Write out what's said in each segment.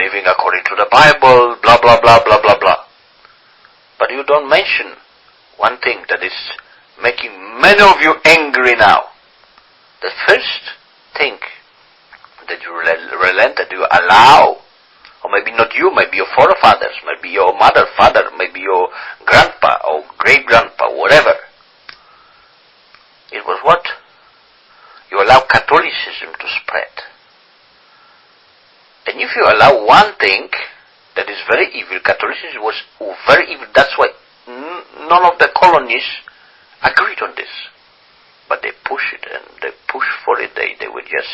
living according to the Bible, blah, blah, blah, blah, blah, blah. But you don't mention one thing that is making many of you angry now. The first thing that you relent, that you allow, or maybe not you, maybe your forefathers, maybe your mother, father, maybe your grandpa or great-grandpa, whatever. It was what? You allow Catholicism to spread. And if you allow one thing that is very evil, Catholicism was very evil, that's why none of the colonies agreed on this. But they push it and they push for it, they were just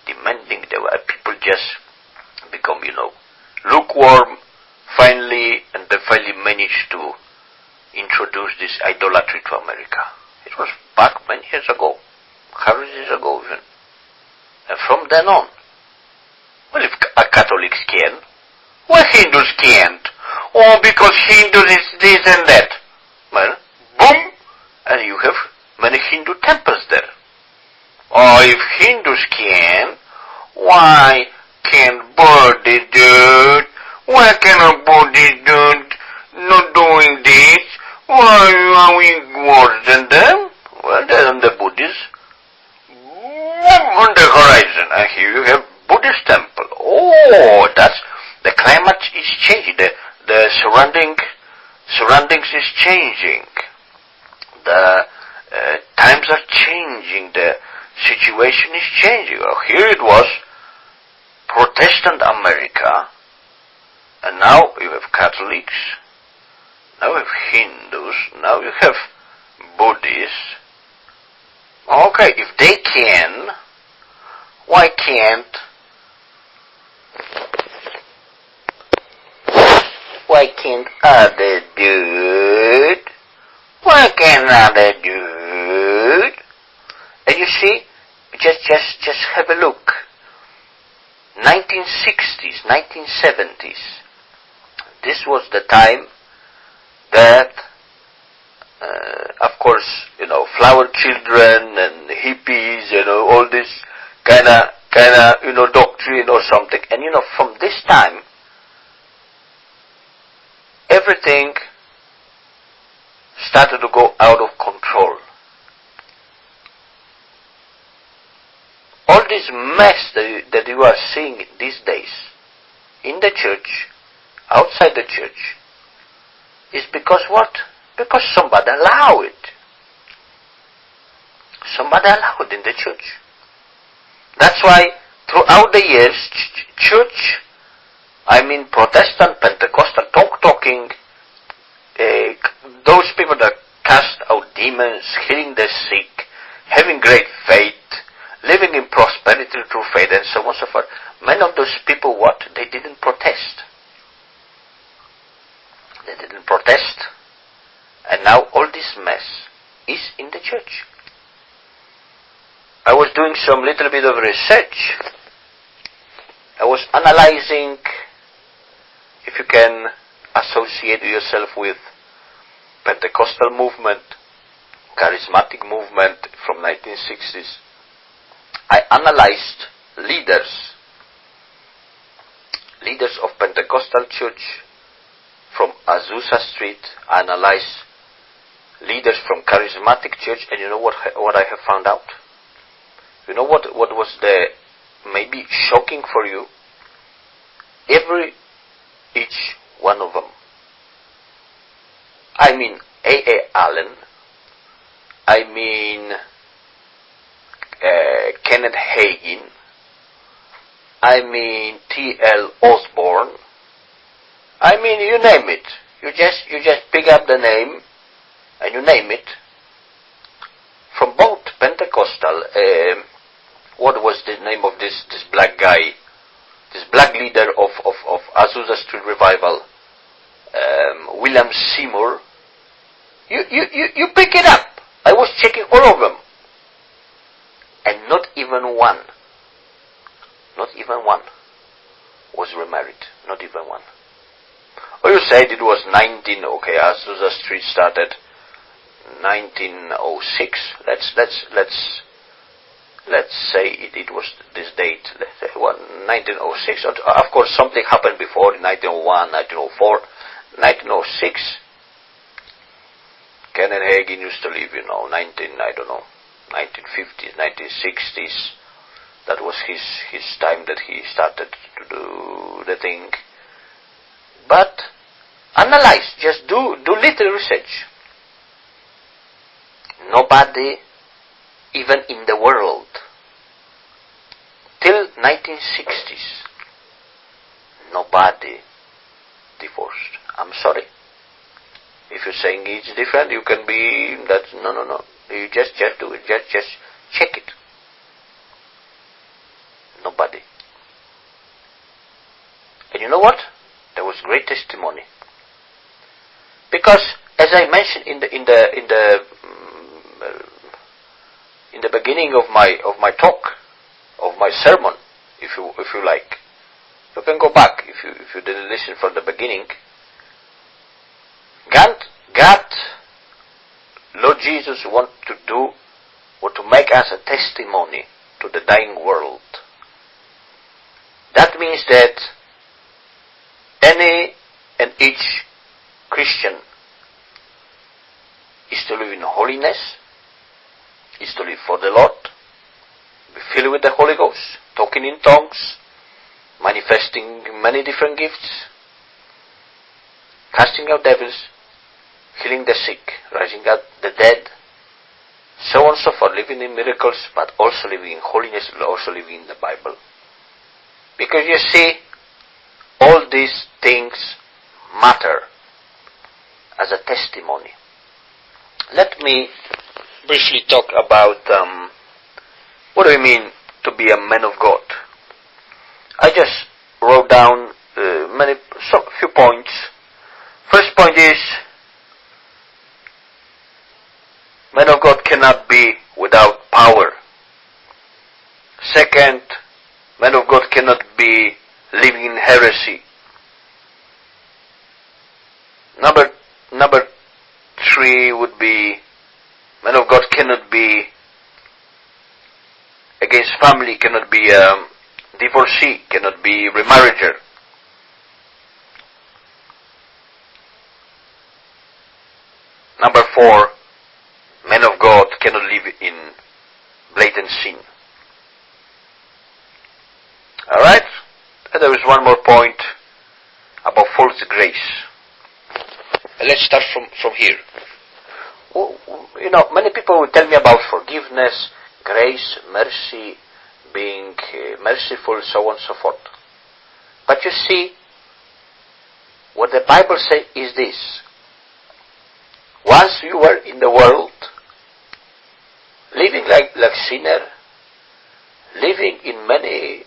demanding, people just become, lukewarm finally, and they finally managed to introduce this idolatry to America. It was back many years ago, 100 years ago even. And from then on, well, if Catholics can, why Hindus can't? Oh, because Hindus is this and that. Well, boom, and you have many Hindu temples there. Oh, if Hindus can, why can't Buddhists do it? Why cannot Buddhists do it? Not doing this? Why are we worse than them? Well, then the Buddhists on the horizon, and here you have Buddhist temple. Oh, that's the climate is changing. The surroundings is changing. The times are changing. The situation is changing. Well, here it was Protestant America, and now you have Catholics. Now you have Hindus. Now you have Buddhists. Okay, if they can, why can't others do it? Why can't others do it? And you see, just have a look. 1960s, 1970s. This was the time that, of course, flower children and hippies, all this kind of, doctrine or something. And, from this time, everything started to go out of control. All this mess that you are seeing these days, in the church, outside the church, is because what? Because somebody allowed it. Somebody allowed in the church. That's why throughout the years, church, Protestant, Pentecostal, talking, those people that cast out demons, healing the sick, having great faith, living in prosperity through faith, and so on and so forth. Many of those people, what? They didn't protest. They didn't protest. And now all this mess is in the church. I was doing some little bit of research. I was analyzing if you can associate yourself with Pentecostal movement, charismatic movement from 1960s. I analyzed leaders of Pentecostal church from Azusa Street. I analyzed leaders from charismatic church, and you know what I have found out? You know what was the maybe shocking for you? Each one of them. A.A. Allen. Kenneth Hagin. T.L. Osborne. You name it. You just pick up the name and you name it. From both Pentecostal, what was the name of this black guy, this black leader of Azusa Street Revival, William Seymour. You pick it up. I was checking all of them. And not even one was remarried. Not even one. Or you said it was 19, okay, Azusa Street started 1906. let's say it was this date, let's say 1906. Of course, something happened before in 1901, 1904, 1906. Kenneth Hagin used to live, 1950s, 1960s. That was his time that he started to do the thing. But analyze, just do little research. Nobody, even in the world, till 1960s, nobody divorced. I'm sorry. If you're saying it's different, you can be that. No. You just do it. Just check it. Nobody. And you know what? There was great testimony. Because, as I mentioned in the beginning of my talk, of my sermon, if you like, you can go back if you didn't listen from the beginning. God, Lord Jesus, want to do or to make us a testimony to the dying world. That means that any and each Christian is to live in holiness, is to live for the Lord, be filled with the Holy Ghost, talking in tongues, manifesting many different gifts, casting out devils, healing the sick, rising up the dead, so on and so forth, living in miracles, but also living in holiness, also living in the Bible. Because you see, all these things matter as a testimony. Let me briefly talk about what do I mean to be a man of God. I just wrote down few points. First point is, man of God cannot be without power. Second, man of God cannot be living in heresy. Number 3 would be, man of God cannot be against family, cannot be divorcee, cannot be remarriager. Number 4, man of God cannot live in blatant sin. Alright? And there is one more point about false grace. Let's start from here. Many people will tell me about forgiveness, grace, mercy, being merciful, so on and so forth. But you see, what the Bible says is this. Once you were in the world, living like sinner, living in many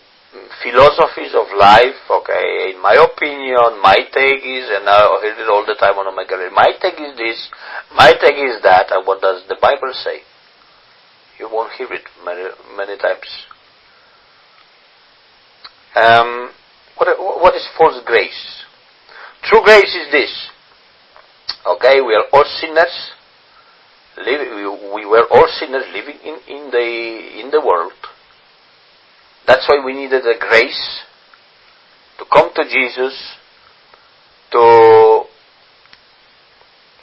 philosophies of life, okay, in my opinion, my take is, and I hear it all the time on Omegaman, my take is this, my take is that, and what does the Bible say? You won't hear it many times. What is false grace? True grace is this. Okay, we are all sinners. We were all sinners living in the world. That's why we needed a grace to come to Jesus, to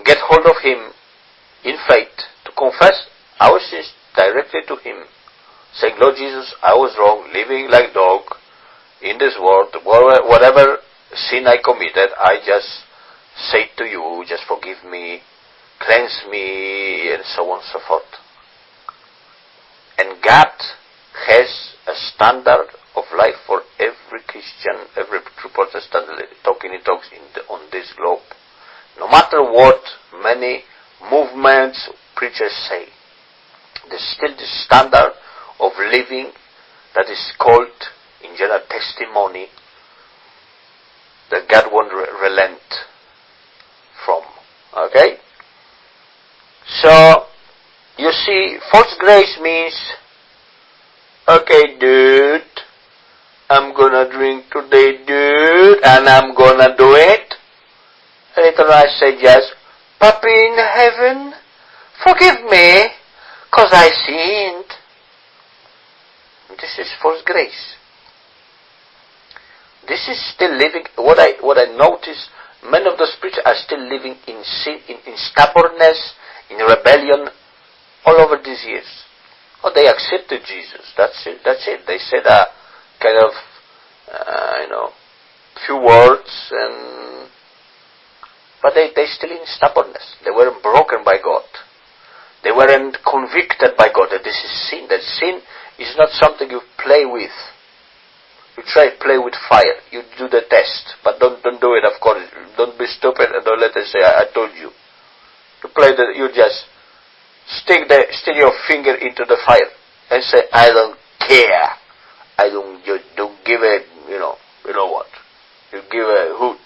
get hold of Him in faith, to confess our sins directly to Him, saying, Lord Jesus, I was wrong, living like dog in this world. Whatever sin I committed, I just say to you, just forgive me, cleanse me, and so on and so forth. And God has a standard of life for every Christian, every true Protestant talking in talks on this globe. No matter what many movements, preachers say, there's still the standard of living that is called, in general, testimony that God won't relent from. Okay? So, you see, false grace means, okay, dude, I'm gonna drink today, dude, and I'm gonna do it. And later I say just, Papi in heaven, forgive me, 'cause I sinned. This is false grace. This is still living. What I notice, many of those preachers are still living in sin, in stubbornness, in rebellion, all over these years. Oh, they accepted Jesus. That's it. They said a kind of, few words, but they still in stubbornness. They weren't broken by God. They weren't convicted by God that this is sin. That sin is not something you play with. You try to play with fire. You do the test, but don't do it. Of course, don't be stupid and don't let us say I told you. You just stick your finger into the fire and say I don't care. You don't give it. You know what? You give a hoot.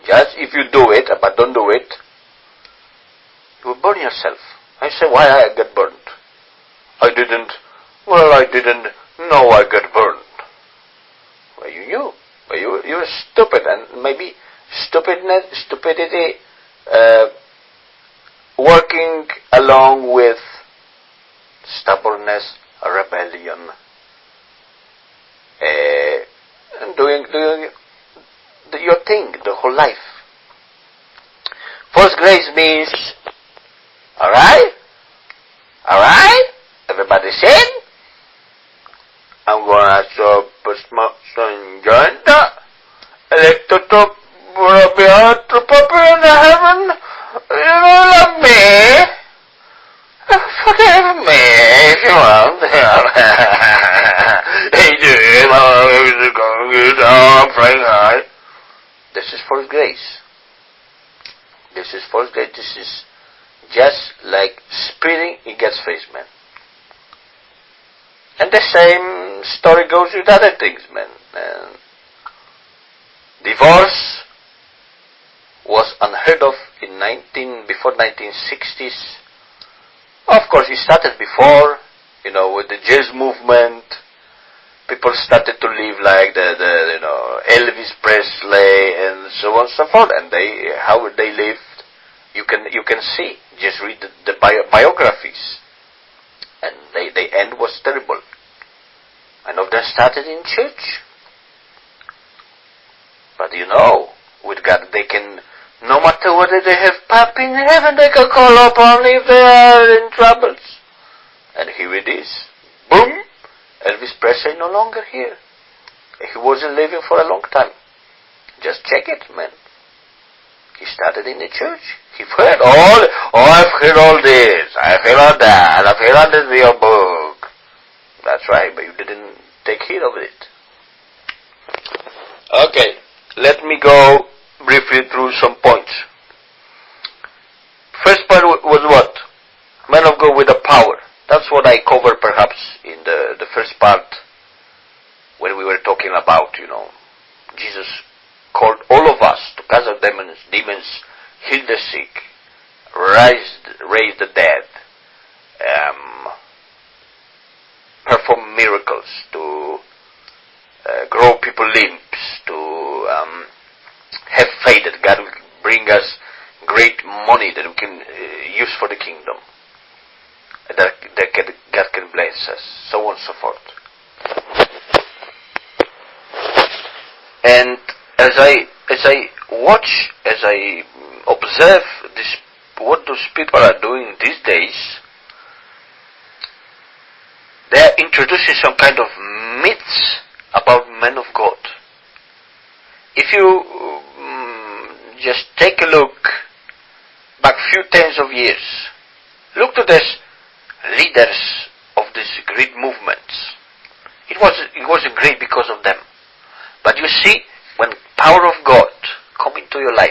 Just if you do it, but don't do it, you will burn yourself. I say, why I get burned? I didn't know I got burned. Well, you knew. But you were stupid, and maybe stupidity working along with stubbornness, rebellion, and doing your thing the whole life. False grace means, alright, everybody sing. I'm gonna stop some joint. Elected to be out to puppy in the heaven. You love me. Forgive me if you want. I'm praying hard. This is false grace. This is false grace. This is just like spitting in God's face, man. And the same story goes with other things, man. Divorce was unheard of before 1960s. Of course, it started before, with the jazz movement. People started to live like the Elvis Presley and so on and so forth, and how they lived. You can see. Just read the biographies, and the end was terrible. And of them started in church. But with God, they can, no matter whether they have Papa in heaven, they can call upon if they are in troubles. And here it is. Boom! Elvis Presley no longer here. He wasn't living for a long time. Just check it, man. He started in the church. I've heard all this. I've heard all that. I've heard all this in your book. That's right, but you didn't take heed of it. Okay, let me go briefly through some points. First part was what? Man of God with the power. That's what I covered perhaps in the first part when we were talking about, Jesus called all of us to cast out demons, heal the sick, raise the dead, perform miracles, to grow people limbs, to have faith that God will bring us great money that we can use for the kingdom, that God can bless us, so on and so forth. And as I watch, as I observe this, what those people are doing these days, they are introducing some kind of myths about men of God. If you just take a look back few tens of years, look to these leaders of these great movements. It wasn't great because of them. But you see, when power of God come into your life,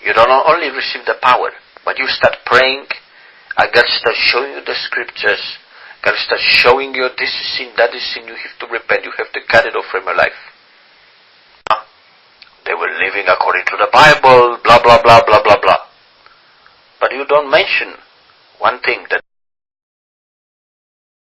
you don't only receive the power, but you start praying, and God starts showing you the scriptures. God starts showing you this is sin, that is sin, you have to repent, you have to cut it off from your life. They were living according to the Bible, blah, blah, blah, blah, blah, blah. But you don't mention one thing, that